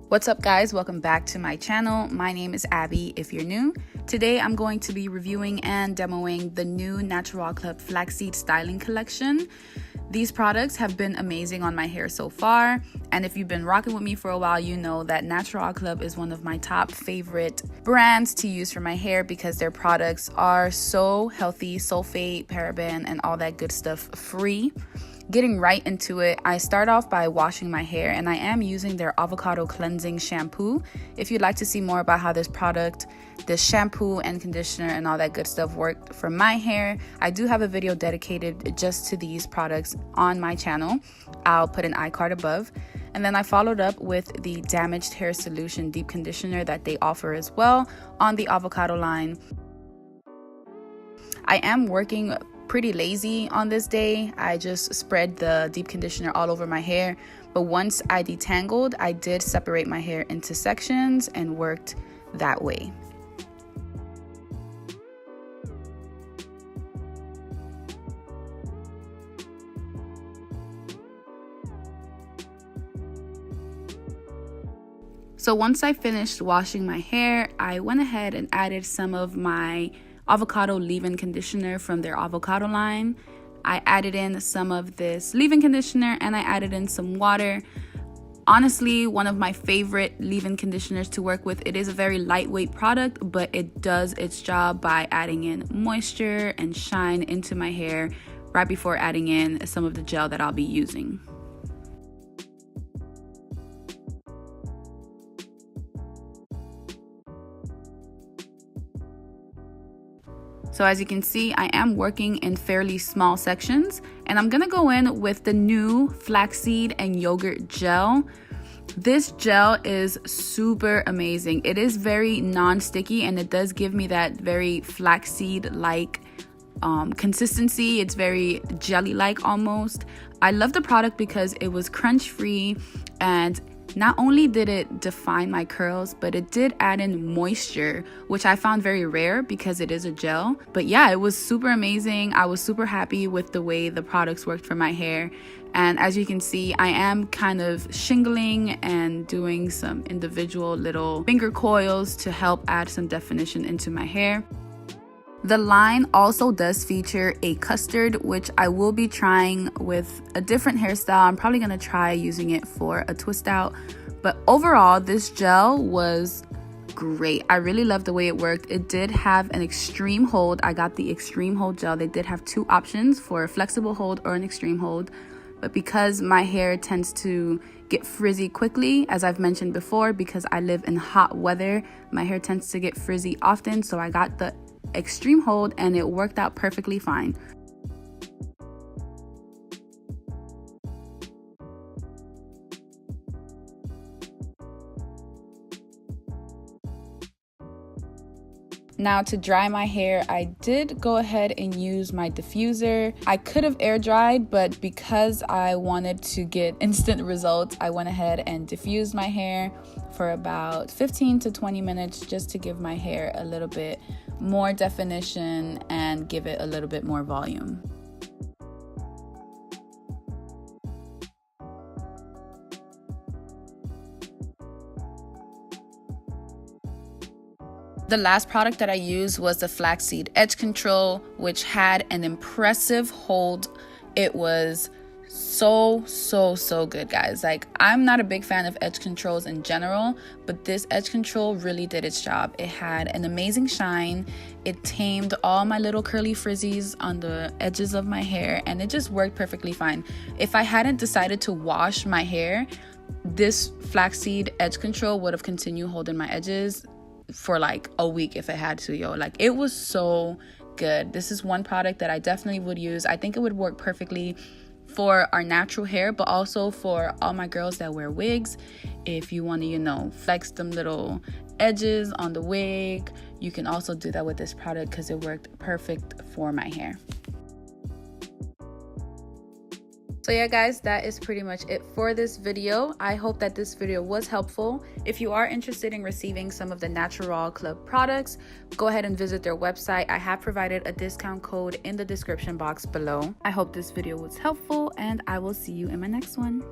What's up guys, welcome back to my channel. My name is Abby if you're new. Today I'm going to be reviewing and demoing the new NaturAll Club Flaxseed styling collection. These products have been amazing on my hair so far, and if you've been rocking with me for a while, you know that NaturAll Club is one of my top favorite brands to use for my hair because their products are so healthy, sulfate, paraben, and all that good stuff free. Getting right into it, I start off by washing my hair, and I am using their avocado cleansing shampoo. If you'd like to see more about how this shampoo and conditioner and all that good stuff worked for my hair, I do have a video dedicated just to these products on my channel. I'll put an iCard above. And then I followed up with the Damaged Hair Solution Deep Conditioner that they offer as well on the avocado line. I am working pretty lazy on this day. I just spread the deep conditioner all over my hair, but once I detangled, I did separate my hair into sections and worked that way. So once I finished washing my hair, I went ahead and added some of my avocado leave-in conditioner from their avocado line. I added in some of this leave-in conditioner and I added in some water. Honestly, one of my favorite leave-in conditioners to work with. It is a very lightweight product, but it does its job by adding in moisture and shine into my hair right before adding in some of the gel that I'll be using. So as you can see, I am working in fairly small sections, and I'm gonna go in with the new flaxseed and yogurt gel. This gel is super amazing. It is very non-sticky and it does give me that very flaxseed-like consistency. It's very jelly-like almost. I love the product because it was crunch-free, and not only did it define my curls, but it did add in moisture, which I found very rare because it is a gel. But yeah, it was super amazing. I was super happy with the way the products worked for my hair. And as you can see, I am kind of shingling and doing some individual little finger coils to help add some definition into my hair. The line also does feature a custard, which I will be trying with a different hairstyle. I'm probably gonna try using it for a twist out. But overall, this gel was great. I really love the way it worked. It did have an extreme hold. I got the extreme hold gel. They did have two options for a flexible hold or an extreme hold. But because my hair tends to get frizzy quickly, as I've mentioned before, because I live in hot weather, my hair tends to get frizzy often. So I got the extreme hold and it worked out perfectly fine. Now to dry my hair, I did go ahead and use my diffuser. I could have air dried, but because I wanted to get instant results, I went ahead and diffused my hair for about 15 to 20 minutes just to give my hair a little bit more definition and give it a little bit more volume. The last product that I used was the Flaxseed Edge Control, which had an impressive hold. It was so good, guys. Like, I'm not a big fan of edge controls in general, but this edge control really did its job. It had an amazing shine. It tamed all my little curly frizzies on the edges of my hair, and it just worked perfectly fine. If I hadn't decided to wash my hair, this flaxseed edge control would have continued holding my edges for like a week if it had to, yo. Like, it was so good. This is one product that I definitely would use. I think it would work perfectly for our natural hair, but also for all my girls that wear wigs. If you want to, you know, flex them little edges on the wig, you can also do that with this product because it worked perfect for my hair. So yeah guys, that is pretty much it for this video. I hope that this video was helpful. If you are interested in receiving some of the NaturAll Club products, go ahead and visit their website. I have provided a discount code in the description box below. I hope this video was helpful and I will see you in my next one.